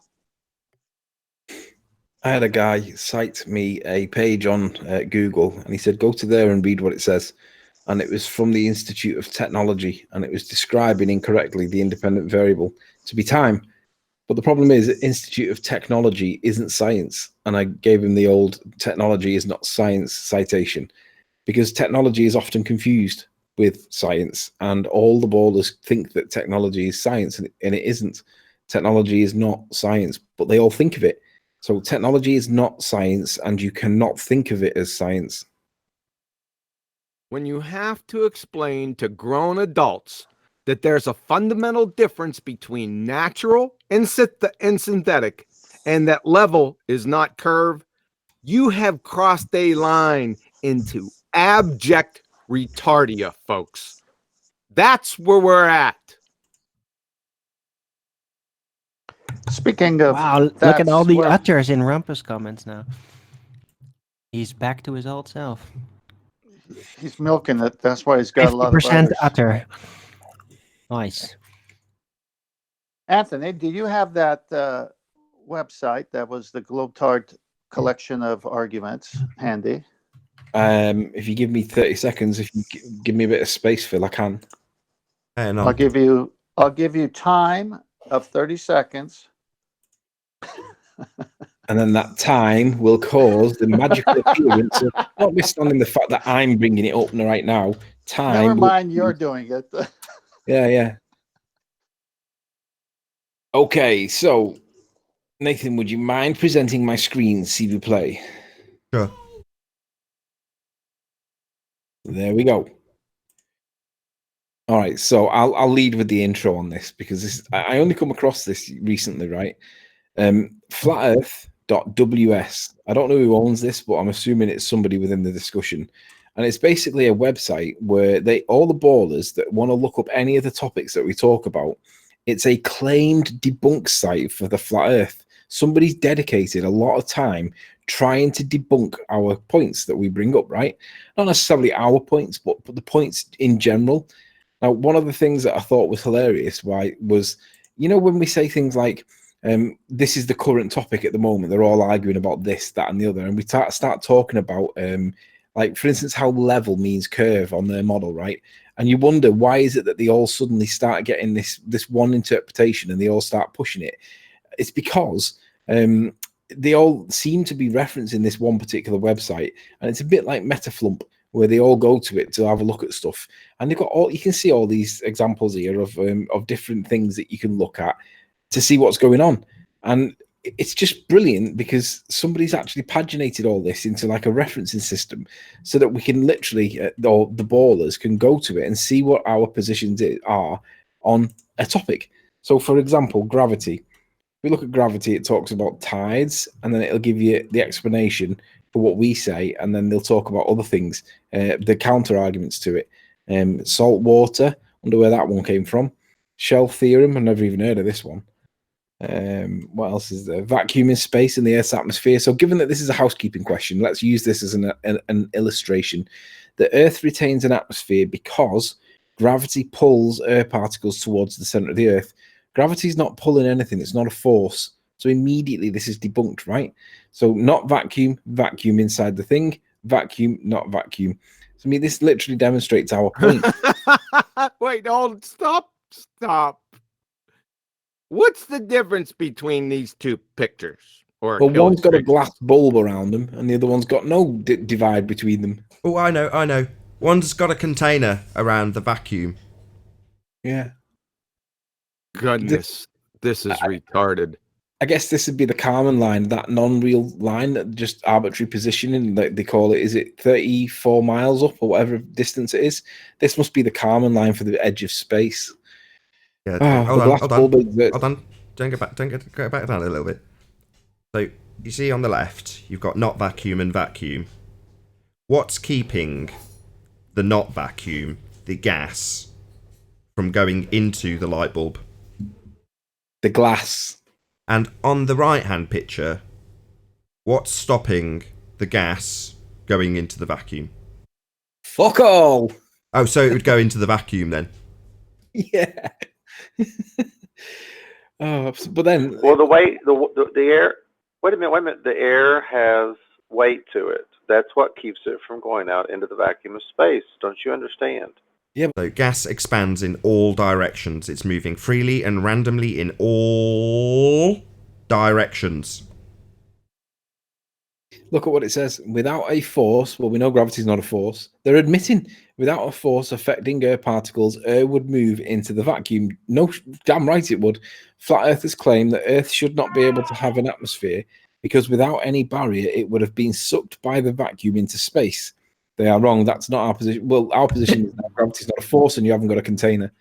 I had a guy cite me a page on Google, and he said, go to there and read what it says. And it was from the Institute of Technology, and it was describing incorrectly the independent variable to be time. But the problem is that Institute of Technology isn't science. And I gave him the old technology is not science citation, because technology is often confused with science, and all the ballers think that technology is science, and it isn't. Technology is not science. but they all think of it. So technology is not science, and you cannot think of it as science. When you have to explain to grown adults that there's a fundamental difference between natural and synthetic, and that level is not curve, you have crossed a line into abject retardia, folks. That's where we're at. Speaking of, Wow, look at all the utters in Rumpus comments now. He's back to his old self. He's milking it. That's why he's got a lot of 50% utters. utter. Nice. Anthony, do you have that website that was the Globetard collection of arguments handy? If you give me 30 seconds, if you give me a bit of space, Phil, I can. I'll give you time of 30 seconds. And then that time will cause the magical appearance of, notwithstanding the fact that I'm bringing it up right now, time. Never mind, you're doing it. Yeah. Okay, so, Nathan, would you mind presenting my screen, s'il vous plaît? Sure. There we go. All right, so I'll lead with the intro on this because I only come across this recently, right? Flatearth.ws. I don't know who owns this, but I'm assuming it's somebody within the discussion. And it's basically a website where all the ballers that want to look up any of the topics that we talk about, it's a claimed debunk site for the flat earth. Somebody's dedicated a lot of time trying to debunk our points that we bring up, right? Not necessarily our points, but the points in general. Now, one of the things that I thought was hilarious was, when we say things like, this is the current topic at the moment, they're all arguing about this, that, and the other, and we start talking about, like, for instance, how level means curve on their model, right? And you wonder, why is it that they all suddenly start getting this one interpretation and they all start pushing it? It's because they all seem to be referencing this one particular website, and it's a bit like Metaflump, where they all go to it to have a look at stuff, and they've got you can see all these examples here of different things that you can look at to see what's going on. And it's just brilliant because somebody's actually paginated all this into like a referencing system so that we can literally, or the ballers can go to it and see what our positions are on a topic. So for example, gravity. If we look at gravity, it talks about tides, and then it'll give you the explanation for what we say, and then they'll talk about other things, the counter arguments to it. Salt water, wonder where that one came from. Shell theorem, I've never even heard of this one. What else is there? Vacuum in space in the Earth's atmosphere. So given that this is a housekeeping question, let's use this as an illustration. The Earth retains an atmosphere because gravity pulls air particles towards the center of the Earth. Gravity is not pulling anything. It's not a force. So immediately this is debunked, right? So not vacuum, vacuum inside the thing, vacuum, not vacuum. So, I mean, this literally demonstrates our point. Wait, hold, stop. What's the difference between these two pictures? Well, one's got a glass bulb around them, and the other one's got no divide between them. Oh, I know. One's got a container around the vacuum. Yeah. Goodness, this is retarded. I guess this would be the Kármán line, that non-real line, that just arbitrary positioning, like they call it. Is it 34 miles up or whatever distance it is? This must be the Kármán line for the edge of space. Yeah. Hold on. Don't go back down a little bit. So you see on the left, you've got not vacuum and vacuum. What's keeping the not vacuum, the gas, from going into the light bulb? The glass. And on the right-hand picture, what's stopping the gas going into the vacuum? Fuck all. Oh, so it would go into the vacuum then? Yeah. But then, well, the air. Wait a minute. The air has weight to it. That's what keeps it from going out into the vacuum of space. Don't you understand? Yeah. So gas expands in all directions. It's moving freely and randomly in all directions. Look at what it says. Without a force, well, we know gravity is not a force. They're admitting without a force affecting air particles, air would move into the vacuum. No, damn right it would. Flat earthers claim that Earth should not be able to have an atmosphere because without any barrier, it would have been sucked by the vacuum into space. They are wrong. That's not our position. Well, our position is that gravity is not a force and you haven't got a container.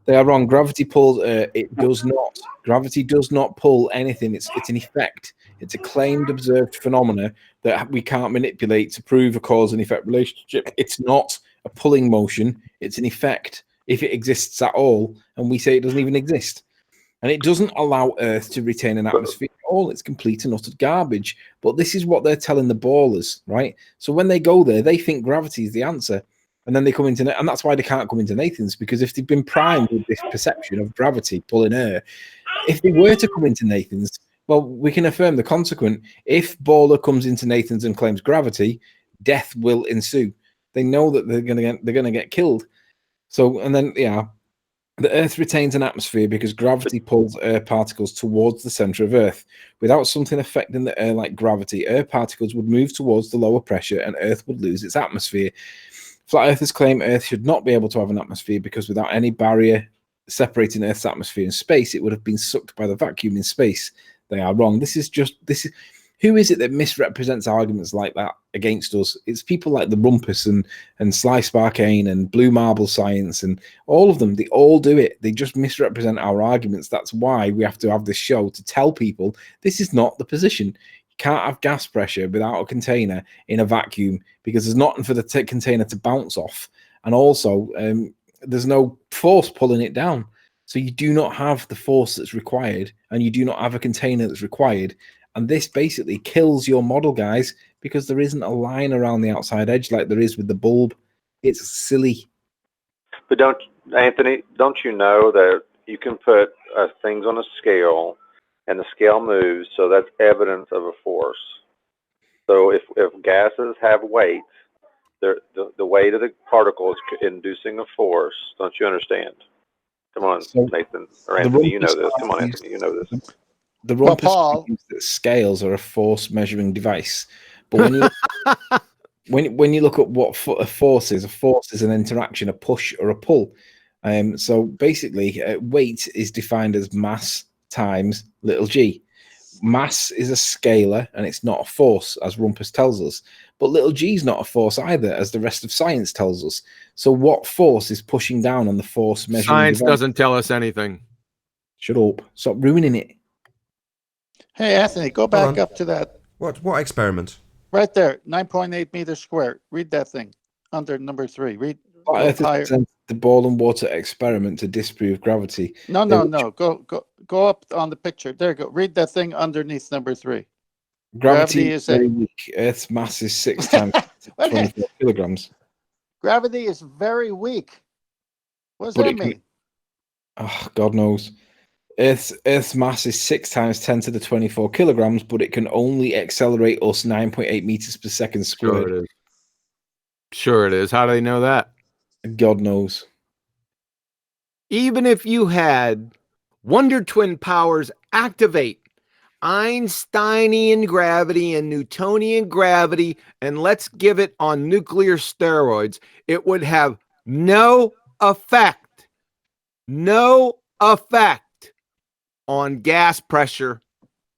They are wrong. Gravity pulls. It does not. Gravity does not pull anything. It's an effect. It's a claimed observed phenomena that we can't manipulate to prove a cause and effect relationship. It's not a pulling motion. It's an effect if it exists at all, and we say it doesn't even exist. And it doesn't allow Earth to retain an atmosphere at all. It's complete and utter garbage. But this is what they're telling the ballers, right? So when they go there, they think gravity is the answer. And then they come into, and that's why they can't come into Nathan's, because if they've been primed with this perception of gravity pulling air, if they were to come into Nathan's, well, we can affirm the consequent. If Baller comes into Nathan's and claims gravity, death will ensue. They know that they're gonna get killed. So, and then the Earth retains an atmosphere because gravity pulls air particles towards the center of Earth. Without something affecting the air like gravity, air particles would move towards the lower pressure and Earth would lose its atmosphere. Flat Earthers claim Earth should not be able to have an atmosphere because without any barrier separating Earth's atmosphere and space, it would have been sucked by the vacuum in space. They are wrong. Who is it that misrepresents arguments like that against us? It's people like the Rumpus and Sly Sparkane and Blue Marble Science and all of them. They all do it. They just misrepresent our arguments. That's why we have to have this show to tell people this is not the position. You can't have gas pressure without a container in a vacuum because there's nothing for the container to bounce off. And also, there's no force pulling it down. So you do not have the force that's required and you do not have a container that's required. And this basically kills your model, guys, because there isn't a line around the outside edge like there is with the bulb. It's silly. But Anthony, don't you know that you can put things on a scale and the scale moves, so that's evidence of a force. So if gases have weight, the weight of the particles inducing a force, don't you understand? Come on, so Nathan, or Anthony, you know this. Come on, Anthony, you know this. The Rumpus argues that scales are a force measuring device. But when you look at what a force is an interaction, a push or a pull. So basically, weight is defined as mass times little g. Mass is a scalar and it's not a force, as Rumpus tells us. But little g is not a force either, as the rest of science tells us. So what force is pushing down on the force measuring Science device? doesn't tell us anything. Shut up. Stop ruining it. Hey, Anthony, go back up to that. What experiment? Right there, 9.8 meters squared. Read that thing under number 3. Read higher. The ball and water experiment to disprove gravity. No. Go up on the picture. There you go. Read that thing underneath number 3. Gravity is very weak. Earth's mass is 6 times 24 kilograms. Gravity is very weak. What does that mean? Oh, God knows. Earth's mass is 6 times 10 to the 24 kilograms, but it can only accelerate us 9.8 meters per second squared. Sure it is. How do they know that? God knows. Even if you had Wonder Twin powers activate Einsteinian gravity and Newtonian gravity, and let's give it on nuclear steroids, it would have no effect on gas pressure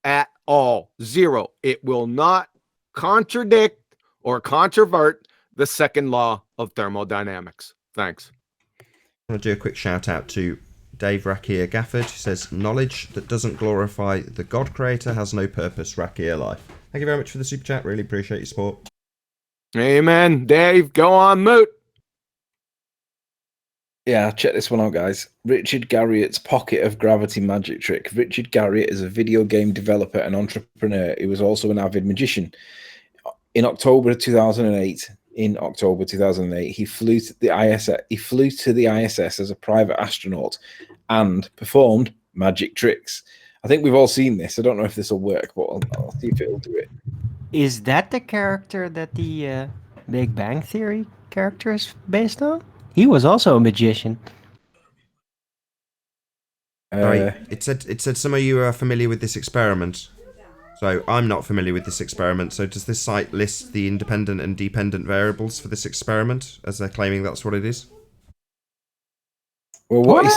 at all. Zero. It will not contradict or controvert the second law of thermodynamics. Thanks. I want to do a quick shout out to Dave Rakia Gafford. He says, knowledge that doesn't glorify the God creator has no purpose. Rakia life. Thank you very much for the super chat. Really appreciate your support. Amen. Dave, go on, moot. Yeah, check this one out, guys. Richard Garriott's pocket of gravity magic trick. Richard Garriott is a video game developer and entrepreneur. He was also an avid magician. In October 2008, he flew to the ISS. He flew to the ISS as a private astronaut and performed magic tricks. I think we've all seen this. I don't know if this will work, but I'll see if it'll do it. Is that the character that the Big Bang Theory character is based on? He was also a magician. Right. It said some of you are familiar with this experiment. So So I'm not familiar with this experiment. So does this site list the independent and dependent variables for this experiment, as they're claiming that's what it is? Well,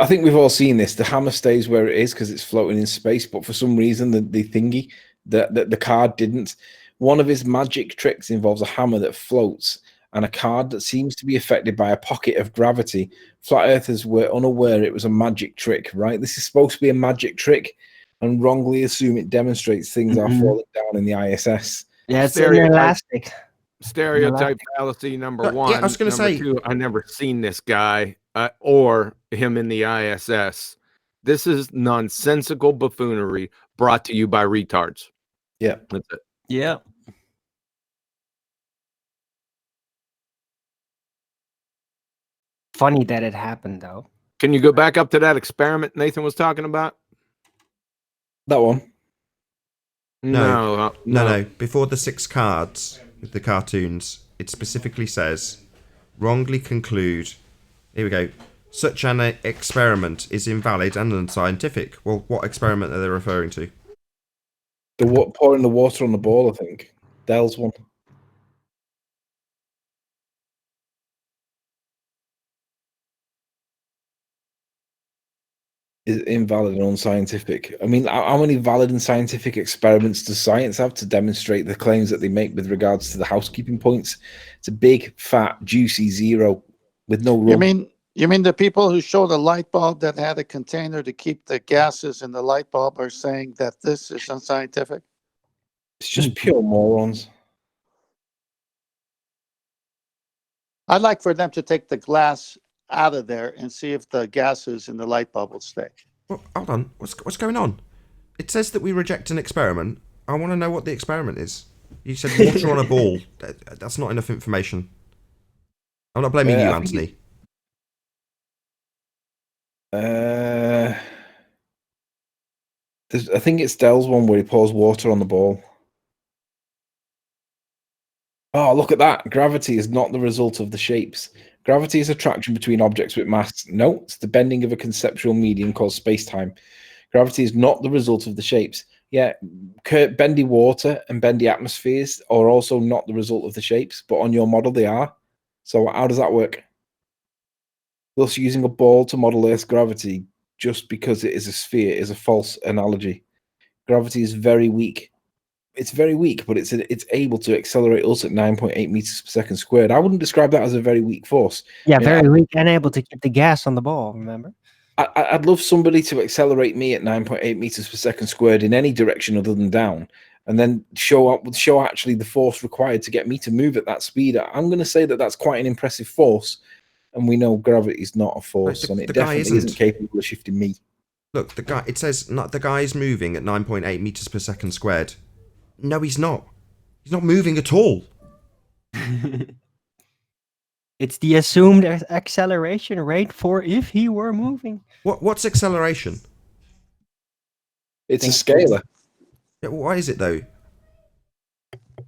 I think we've all seen this. The hammer stays where it is because it's floating in space, but for some reason the thingy, the card didn't. One of his magic tricks involves a hammer that floats and a card that seems to be affected by a pocket of gravity. Flat earthers were unaware it was a magic trick, right? This is supposed to be a magic trick and wrongly assume it demonstrates things are falling down in the ISS. Yeah, it's inelastic. Stereotype fallacy number one. Yeah, I was going to say, two, I never seen this guy or him in the ISS. This is nonsensical buffoonery brought to you by retards. Yeah, that's it. Yeah. Funny that it happened, though. Can you go back up to that experiment Nathan was talking about? That one? No. Before the 6 cards with the cartoons, it specifically says, wrongly conclude. Here we go. Such an experiment is invalid and unscientific. Well, what experiment are they referring to? Pouring the water on the ball, I think. Dell's one. Is invalid and unscientific. I mean, how many valid and scientific experiments does science have to demonstrate the claims that they make with regards to the housekeeping points? It's a big, fat, juicy 0 with no rum. You mean the people who showed a light bulb that had a container to keep the gases in the light bulb are saying that this is unscientific? It's just pure morons. I'd like for them to take the glass out of there and see if the gases in the light bulb will stay. Well, hold on. What's going on? It says that we reject an experiment. I want to know what the experiment is. You said water on a ball. That's not enough information. I'm not blaming you, Anthony. I think it's Dell's one where he pours water on the ball. Oh, look at that. Gravity is not the result of the shapes. Gravity is attraction between objects with mass. No, it's the bending of a conceptual medium called space-time. Gravity is not the result of the shapes. Yeah, bendy water and bendy atmospheres are also not the result of the shapes, but on your model they are. So how does that work? Thus, using a ball to model Earth's gravity just because it is a sphere is a false analogy. Gravity is very weak. It's very weak, but it's able to accelerate us at 9.8 meters per second squared. I wouldn't describe that as a very weak force. Yeah, very weak and able to keep the gas on the ball, remember? I'd love somebody to accelerate me at 9.8 meters per second squared in any direction other than down, and then show actually the force required to get me to move at that speed. I'm going to say that that's quite an impressive force, and we know gravity is not a force, and it definitely isn't capable of shifting me. Look, it says the guy is moving at 9.8 meters per second squared. No, he's not. He's not moving at all. It's the assumed acceleration rate for if he were moving. What's acceleration? It's a scalar. Yeah, why is it though?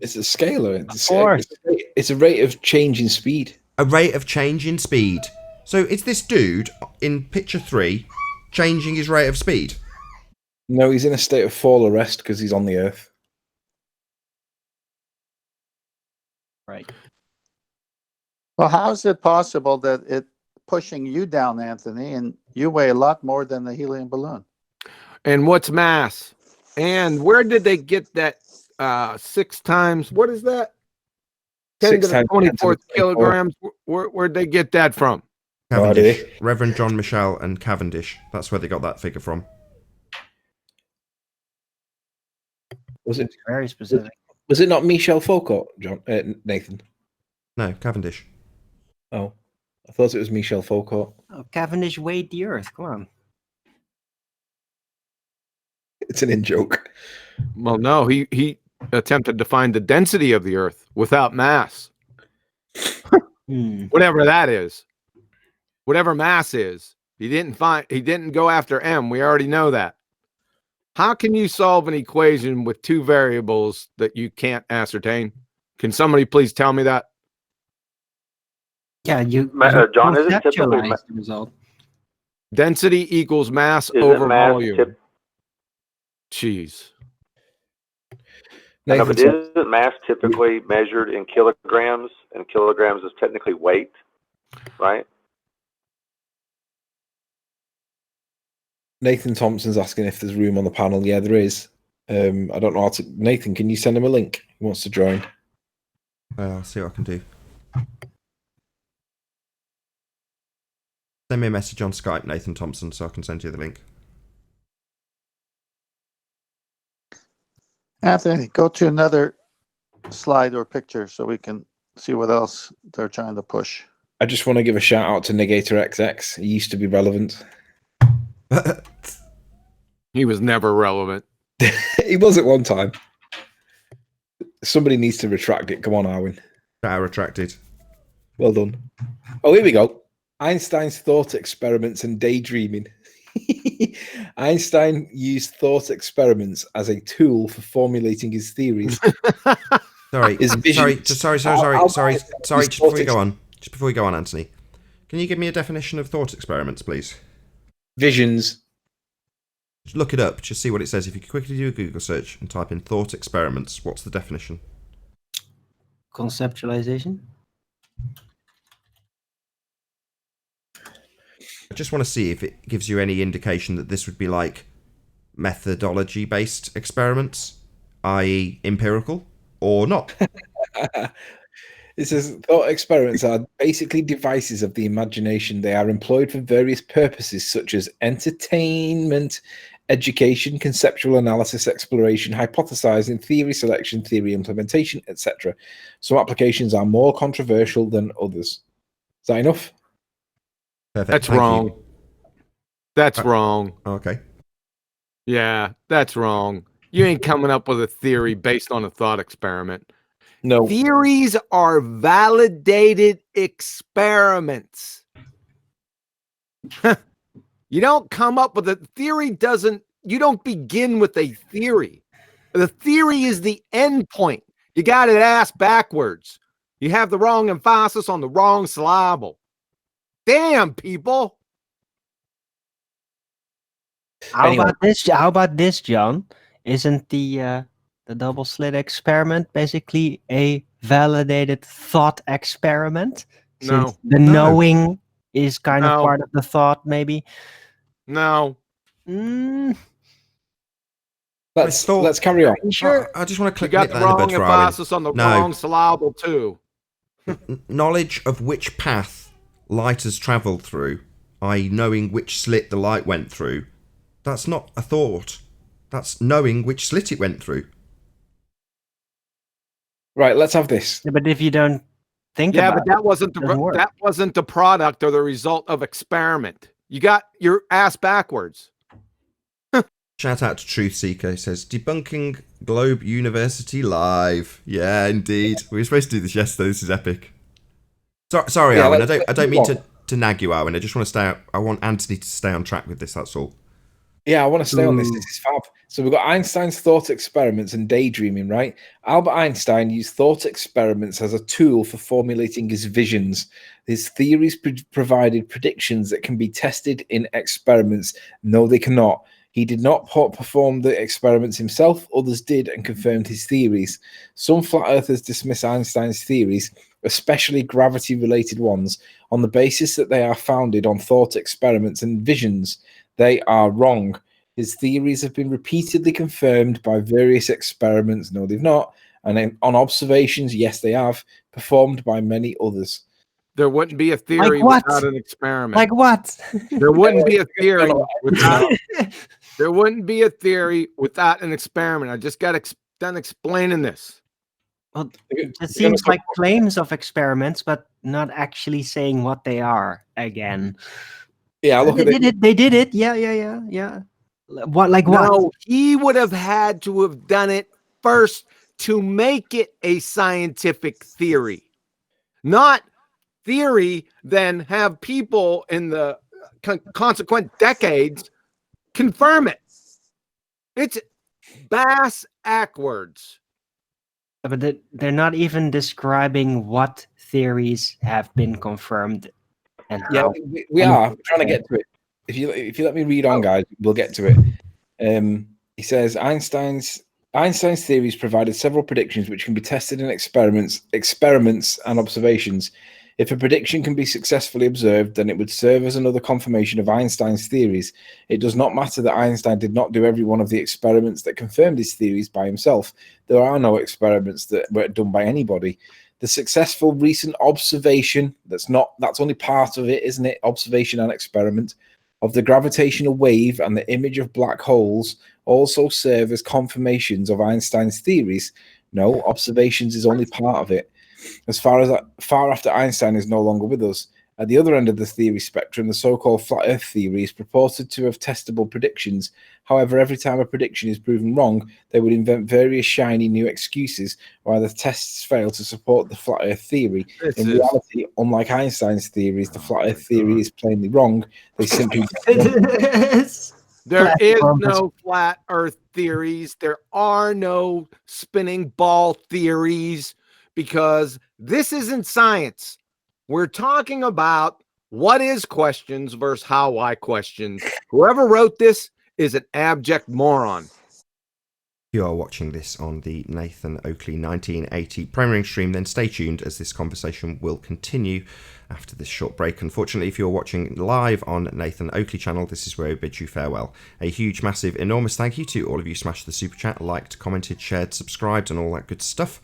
It's a scalar. It's a rate of change in speed. A rate of change in speed. So it's this dude in picture 3 changing his rate of speed? No, he's in a state of fall or rest because he's on the Earth. Right. Well, how is it possible that it's pushing you down, Anthony, and you weigh a lot more than the helium balloon? And what's mass? And where did they get that 6 times? What is that? 10 to the 24th kilograms. Where'd they get that from? Cavendish. Reverend John Michel and Cavendish. That's where they got that figure from. Was it very specific? Was it not Michel Foucault, Nathan? No, Cavendish. Oh, I thought it was Michel Foucault. Oh, Cavendish weighed the Earth. Come on. It's an in-joke. Well, no, he attempted to find the density of the Earth without mass. Whatever that is. Whatever mass is. He didn't go after M. We already know that. How can you solve an equation with 2 variables that you can't ascertain? Can somebody please tell me that? Yeah, John, is it typically the result. Density equals mass Isn't over mass volume. Jeez. No, Nathan but Thompson, isn't mass typically measured in kilograms, and kilograms is technically weight, right? Nathan Thompson's asking if there's room on the panel. Yeah, there is. I don't know how to. Nathan, can you send him a link? He wants to join. I'll see what I can do. Send me a message on Skype, Nathan Thompson, so I can send you the link. Anthony, go to another slide or picture so we can see what else they're trying to push. I just want to give a shout out to Negator XX. He used to be relevant. He was never relevant. He was at one time. Somebody needs to retract it. Come on, Arwin. Retracted. Well done. Oh, here we go. Einstein's thought experiments and daydreaming. Einstein used thought experiments as a tool for formulating his theories. Sorry, His visions. sorry. Just before we go on, Anthony, can you give me a definition of thought experiments, please? Visions. Just look it up. Just see what it says. If you could quickly do a Google search and type in thought experiments, what's the definition? Conceptualization. I just want to see if it gives you any indication that this would be like methodology-based experiments, i.e. empirical, or not. It says thought experiments are basically devices of the imagination. They are employed for various purposes such as entertainment, education, conceptual analysis, exploration, hypothesizing, theory selection, theory implementation, etc. Some applications are more controversial than others. Is that enough? Perfect. That's Thank wrong. you. That's wrong. Okay. Yeah, that's wrong. You ain't coming up with a theory based on a thought experiment. No. Theories are validated experiments. You don't come up with a theory, you don't begin with a theory. The theory is the end point. You got it ass backwards. You have the wrong emphasis on the wrong syllable. Damn, people. How about this, John? Isn't the double slit experiment basically a validated thought experiment? No. Since the knowing is kind of No. part of the thought, maybe. No. Let's carry on. Sure. I just want to You click got that the in the wrong bud for Arwen. emphasis on the wrong syllable, too. Knowledge of which path light has travelled through, i.e. knowing which slit the light went through, that's not a thought. That's knowing which slit it went through. Right, let's have this. Yeah, but if you don't think about but that wasn't that wasn't the product or the result of experiment. You got your ass backwards. Shout out to Truth Seeker. He says, debunking Globe University live. Yeah, indeed. We were supposed to do this yesterday. This is epic. Sorry, Yeah, Arwen. I don't mean to nag you, Arwen. I just want to stay. I want Anthony to stay on track with this. That's all. Yeah, I want to stay on this. This is fab. So we've got Einstein's thought experiments and daydreaming, right? Albert Einstein used thought experiments as a tool for formulating his visions. His theories provided predictions that can be tested in experiments. No, they cannot. He did not perform the experiments himself. Others did and confirmed his theories. Some flat earthers dismiss Einstein's theories, especially gravity-related ones, on the basis that they are founded on thought experiments and visions. They are wrong. His theories have been repeatedly confirmed by various experiments. No, they've not. And on observations, yes, they have, performed by many others. There wouldn't be a theory without an experiment. Like what? There wouldn't be a theory without. There wouldn't be a theory without an experiment. I just got done explaining this. Well, it seems like claims of experiments, but not actually saying what they are again. Yeah, look at it. They did it. Yeah. What? Like what? No, he would have had to have done it first to make it a scientific theory, not theory. Then have people in the consequent decades confirm it. It's bass backwards. But they're not even describing what theories have been confirmed. And yeah, we are trying to get to it. If you let me read on, guys, we'll get to it. He says Einstein's Einstein's theories provided several predictions which can be tested in experiments and observations. If a prediction can be successfully observed, then it would serve as another confirmation of Einstein's theories. It does not matter that Einstein did not do every one of the experiments that confirmed his theories by himself. There are no experiments that were done by anybody. The successful recent observation, that's only part of it, isn't it? Observation and experiment of the gravitational wave and the image of black holes also serve as confirmations of Einstein's theories. No, observations is only part of it. As far after Einstein is no longer with us, at the other end of the theory spectrum, the so-called flat Earth theory is purported to have testable predictions. However, every time a prediction is proven wrong, they would invent various shiny new excuses why the tests fail to support the flat Earth theory. In reality, unlike Einstein's theories, the flat Earth theory is plainly wrong. They simply There is no flat Earth theories. There are no spinning ball theories, because this isn't science. We're talking about what is questions versus how I questions. Whoever wrote this is an abject moron. You are watching this on the Nathan Oakley 1980 premiering stream, then stay tuned as this conversation will continue after this short break. Unfortunately, if you're watching live on Nathan Oakley channel, this is where we bid you farewell. A huge, massive, enormous thank you to all of you smashed the super chat, liked, commented, shared, subscribed, and all that good stuff.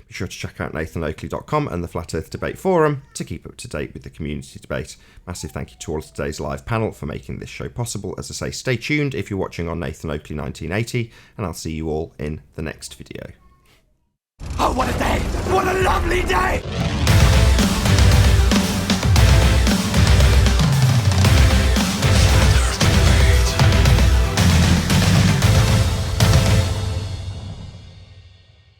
Be sure to check out nathanoakley.com and the Flat Earth Debate Forum to keep up to date with the community debate. Massive thank you to all of today's live panel for making this show possible. As I say, stay tuned if you're watching on Nathan Oakley 1980, and I'll see you all in the next video. Oh, what a day! What a lovely day!